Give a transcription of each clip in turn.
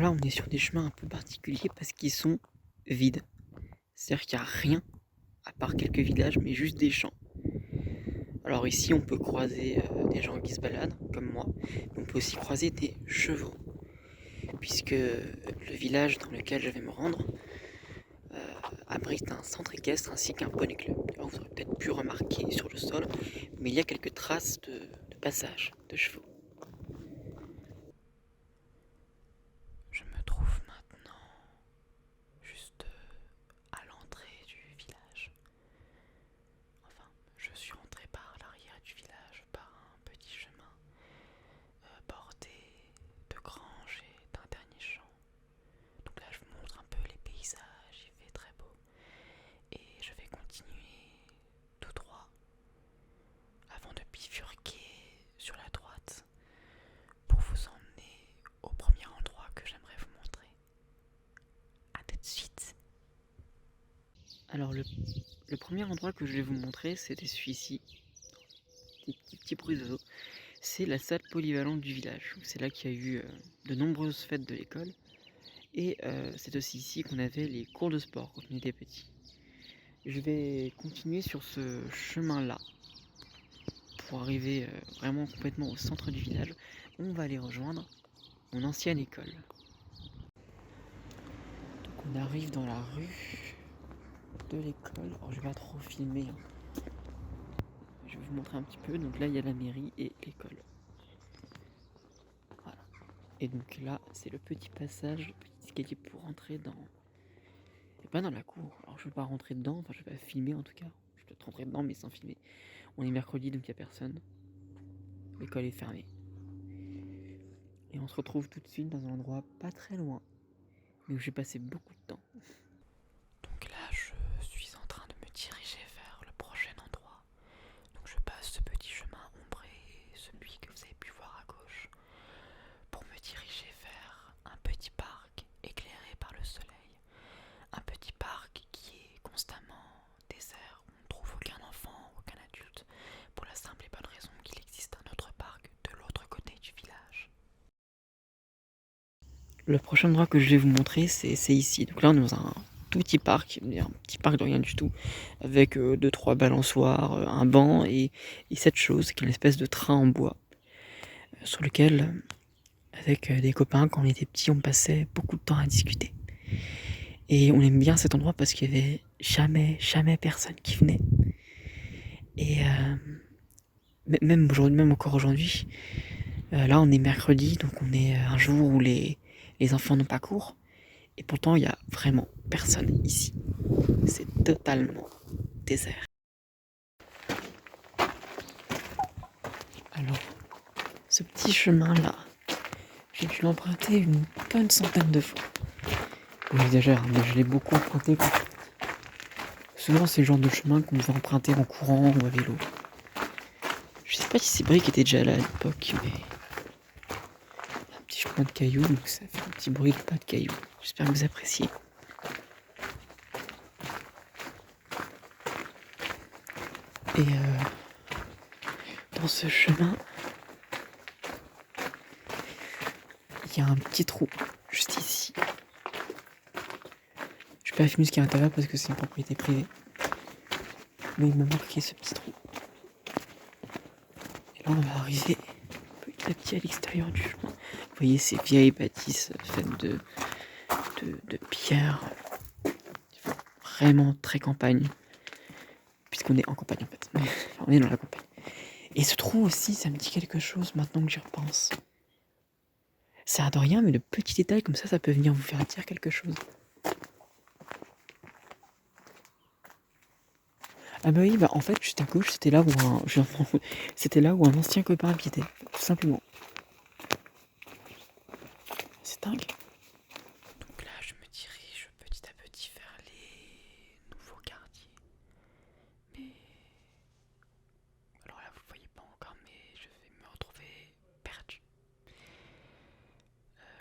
là, on est sur des chemins un peu particuliers parce qu'ils sont vides. C'est-à-dire qu'il n'y a rien à part quelques villages, mais juste des champs. Alors ici, on peut croiser des gens qui se baladent, comme moi, mais on peut aussi croiser des chevaux, puisque le village dans lequel je vais me rendre abrite un centre équestre ainsi qu'un poney club. Alors vous aurez peut-être pu remarquer sur le sol, mais il y a quelques traces de passage de chevaux. Je me trouve maintenant juste à l'entrée du village. Enfin, je suis rentré par l'arrière du village, par un petit chemin bordé de granges et d'un dernier champ. Donc là, je vous montre un peu les paysages, il fait très beau. Et je vais continuer tout droit avant de bifurquer sur la droite pour vous emmener au premier endroit que j'aimerais vous montrer. A tout de suite. Alors le premier endroit que je vais vous montrer, c'était celui-ci, des petits bruits d'oiseaux. C'est la salle polyvalente du village. C'est là qu'il y a eu de nombreuses fêtes de l'école. Et c'est aussi ici qu'on avait les cours de sport quand on était petit. Je vais continuer sur ce chemin-là pour arriver vraiment complètement au centre du village. On va aller rejoindre mon ancienne école. Donc on arrive dans la rue de l'école. Alors je vais pas trop filmer, hein. Je vais vous montrer un petit peu. Donc là il y a la mairie et l'école. Voilà. Et donc là c'est le petit passage, le petit escalier pour rentrer dans... Et pas dans la cour. Alors je vais pas rentrer dedans, enfin je vais pas filmer en tout cas. Je vais peut-être rentrer dedans mais sans filmer. On est mercredi donc il n'y a personne. L'école est fermée. Et on se retrouve tout de suite dans un endroit pas très loin, mais où j'ai passé beaucoup de temps. Donc là, je suis en train de me diriger vers le prochain endroit. Donc je passe ce petit chemin ombré, celui que vous avez pu voir à gauche, pour me diriger vers un petit parc éclairé par le soleil. Un petit parc qui est constamment désert, où on ne trouve aucun enfant, aucun adulte, pour la simple et bonne raison qu'il existe un autre parc de l'autre côté du village. Le prochain endroit que je vais vous montrer, c'est ici. Donc là, on est dans un tout petit parc, un petit parc de rien du tout, avec 2-3 balançoires, un banc et cette chose qui est une espèce de train en bois, sur lequel, avec des copains, quand on était petits, on passait beaucoup de temps à discuter. Et on aime bien cet endroit parce qu'il y avait jamais personne qui venait. Et même aujourd'hui, même encore aujourd'hui, là on est mercredi, donc on est un jour où les enfants n'ont pas cours. Et pourtant, il n'y a vraiment personne ici. C'est totalement désert. Alors, ce petit chemin-là, j'ai dû l'emprunter une bonne centaine de fois. J'exagère, mais je l'ai beaucoup emprunté. Souvent, c'est le genre de chemin qu'on devait emprunter en courant ou à vélo. Je sais pas si ces briques étaient déjà là à l'époque, mais... un petit chemin de cailloux, donc ça fait un petit bruit de pas de cailloux. J'espère que vous appréciez. Et dans ce chemin, il y a un petit trou, juste ici. Je peux pas filmer ce qu'il y a à l'intérieur parce que c'est une propriété privée. Mais il m'a marqué ce petit trou. Et là, on va arriver petit à petit à l'extérieur du chemin. Vous voyez ces vieilles bâtisses faites de pierre. Vraiment très campagne. Puisqu'on est en campagne en fait. Enfin, on est dans la campagne. Et ce trou aussi, ça me dit quelque chose maintenant que j'y repense. Ça a de rien, mais de petits détails comme ça peut venir vous faire dire quelque chose. Ah bah oui, bah en fait, juste à gauche, c'était là où c'était là où un ancien copain habitait, tout simplement. C'est dingue. Donc là, je me dirige petit à petit vers les nouveaux quartiers. Mais alors là, vous le voyez pas encore, mais je vais me retrouver perdu.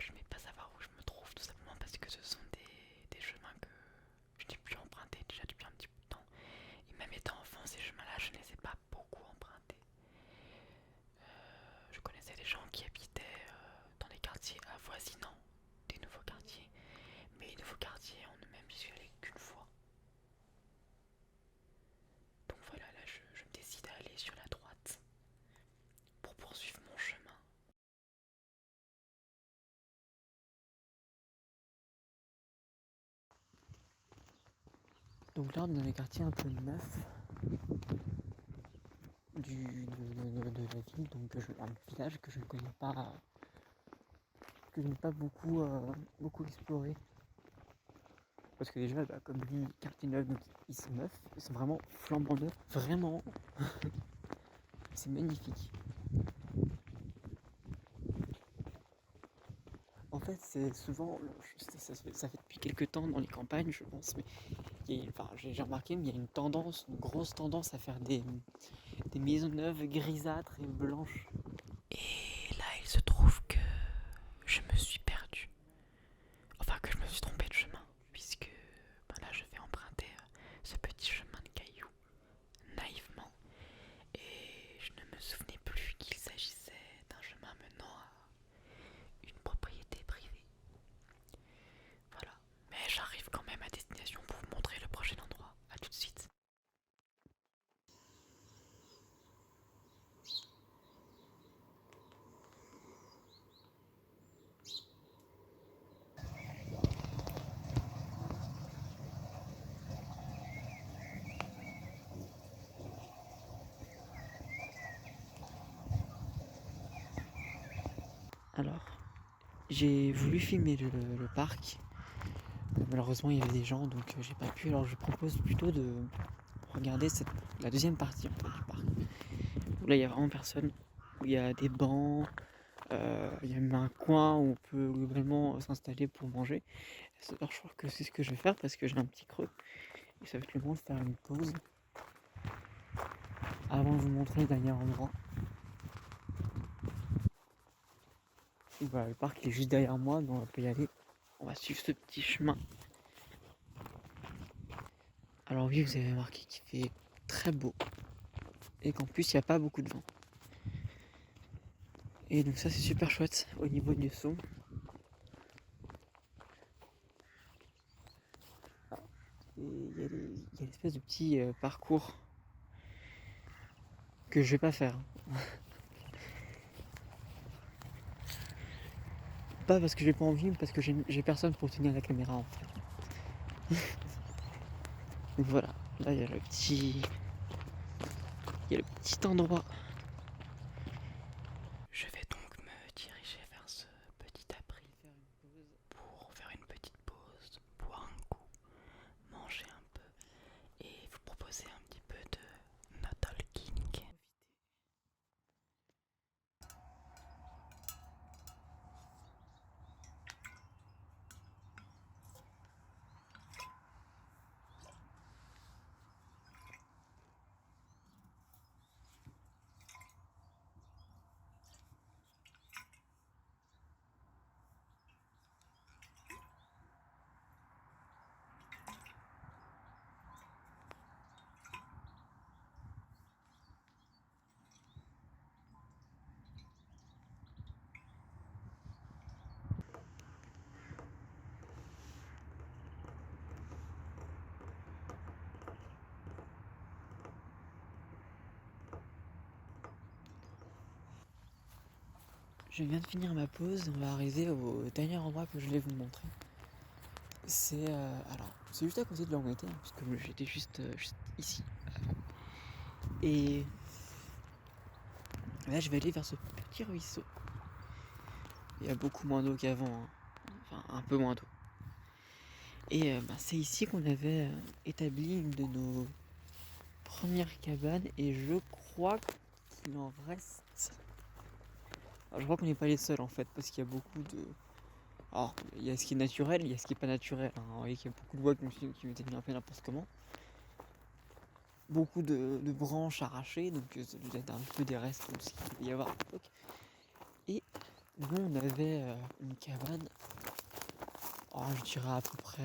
Je ne vais pas savoir où je me trouve, tout simplement parce que ce sont des chemins que je n'ai plus empruntés déjà depuis un petit bout de temps. Et même étant enfant, ces chemins-là, je ne les ai pas beaucoup empruntés. Je connaissais des gens qui habitaient dans les quartiers avoisinants, Donc là on est dans les quartiers un peu neufs de la ville, donc un village que je ne connais pas, que je n'ai pas beaucoup exploré. Parce que déjà, comme dit quartier neuf, donc ils sont neufs, ils sont vraiment flambant neufs, vraiment, c'est magnifique. En fait, c'est souvent, ça fait depuis quelques temps dans les campagnes, je pense, mais j'ai remarqué, mais il y a une grosse tendance à faire des maisons neuves grisâtres et blanches. Et là, il se trouve que je me suis perdu. Enfin, que je me suis trompé de chemin, puisque là, je vais emprunter ce petit chemin de cailloux, naïvement. Et je ne me souvenais plus qu'il s'agissait d'un chemin menant à une propriété privée. Voilà. Mais j'arrive quand même à destination pour vous montrer le prochain endroit. A tout de suite. Alors, j'ai voulu filmer le parc. Malheureusement, il y avait des gens, donc j'ai pas pu. Alors, je propose plutôt de regarder la deuxième partie en fait, du parc. Où là, il y a vraiment personne. Où il y a des bancs. Il y a même un coin où on peut globalement s'installer pour manger. Alors, je crois que c'est ce que je vais faire parce que j'ai un petit creux. Et ça va être le moment de faire une pause avant de vous montrer le dernier endroit. Et voilà, le parc il est juste derrière moi, donc on peut y aller. On va suivre ce petit chemin. Alors oui, vous avez remarqué qu'il fait très beau et qu'en plus il n'y a pas beaucoup de vent. Et donc ça c'est super chouette au niveau du son. Et il y a une espèce de petit parcours que je vais pas faire. Pas parce que j'ai pas envie, mais parce que j'ai personne pour tenir la caméra en fait. Donc voilà, là il y a le petit endroit. Je vais donc me diriger vers ce petit abri pour faire une petite pause, boire un coup, manger un peu et vous proposer un petit peu de no talking. Je viens de finir ma pause, on va arriver au dernier endroit que je voulais vous montrer. C'est juste à côté de l'Angleterre, puisque j'étais juste ici avant. Et là je vais aller vers ce petit ruisseau. Il y a beaucoup moins d'eau qu'avant, hein. Enfin un peu moins d'eau. Et c'est ici qu'on avait établi une de nos premières cabanes et je crois qu'il en reste. Alors, je crois qu'on n'est pas les seuls en fait, parce qu'il y a beaucoup de. Alors, il y a ce qui est naturel, il y a ce qui est pas naturel. Hein. Vous voyez qu'il y a beaucoup de bois qui ont été mis un peu n'importe comment. Beaucoup de branches arrachées, donc ça doit être un peu des restes de ce qu'il devait y avoir à l'époque. Et nous, on avait une cabane, je dirais à peu près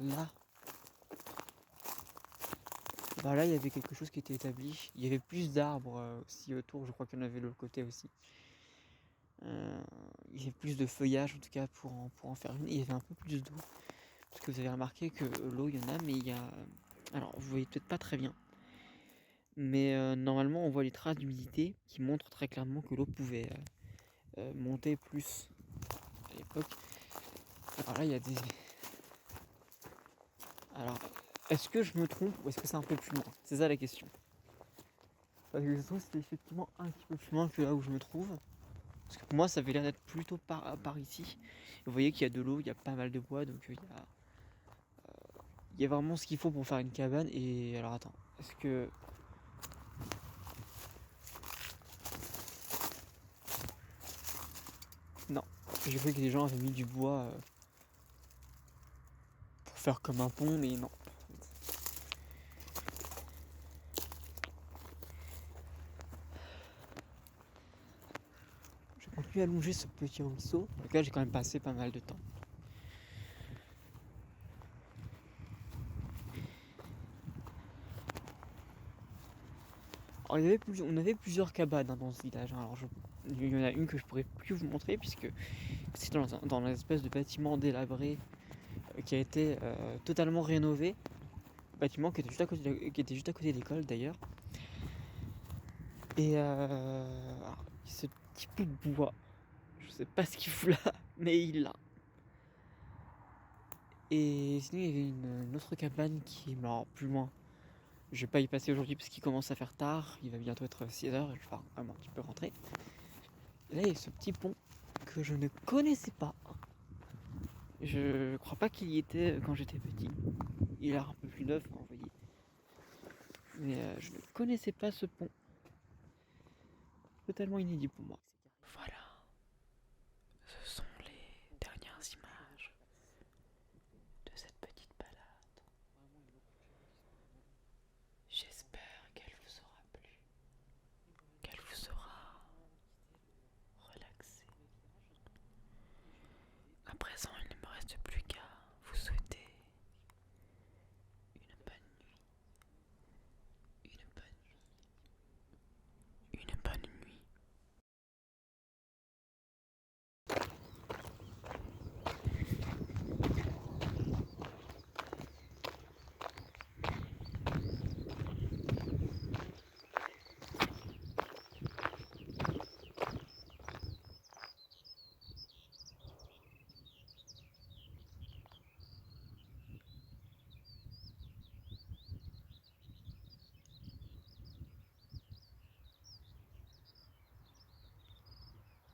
là. Là, il y avait quelque chose qui était établi. Il y avait plus d'arbres aussi autour, je crois qu'il y en avait de l'autre côté aussi. Il y avait plus de feuillage en tout cas pour en faire une. Et il y avait un peu plus d'eau. Parce que vous avez remarqué que l'eau, il y en a, mais il y a. Alors, vous voyez peut-être pas très bien. Mais normalement, on voit les traces d'humidité qui montrent très clairement que l'eau pouvait monter plus à l'époque. Alors là, il y a des. Alors, Est-ce que je me trompe ou est-ce que c'est un peu plus loin? C'est ça la question. Parce que je trouve que c'est effectivement un petit peu plus loin que là où je me trouve. Parce que pour moi, ça avait l'air d'être plutôt par ici. Et vous voyez qu'il y a de l'eau, il y a pas mal de bois, donc il y a vraiment ce qu'il faut pour faire une cabane. Et alors attends, est-ce que... Non, j'ai cru que les gens avaient mis du bois pour faire comme un pont, mais non. Je continue à longer ce petit ruisseau, dans lequel j'ai quand même passé pas mal de temps. Alors, on avait plusieurs cabanes dans ce village. Alors, il y en a une que je pourrais plus vous montrer puisque c'est dans l'espèce de bâtiment délabré qui a été totalement rénové. Bâtiment qui était juste à côté de l'école d'ailleurs. Et alors, ce petit bout de bois, je sais pas ce qu'il fout là, mais il l'a. Et sinon, il y avait une autre cabane qui est alors, plus loin. Je vais pas y passer aujourd'hui parce qu'il commence à faire tard. Il va bientôt être 6h et je vais vraiment un petit peu rentrer. Et là, il y a ce petit pont que je ne connaissais pas. Je crois pas qu'il y était quand j'étais petit. Il a l'air un peu plus neuf, vous voyez. Mais je ne connaissais pas ce pont. Totalement inédit pour moi.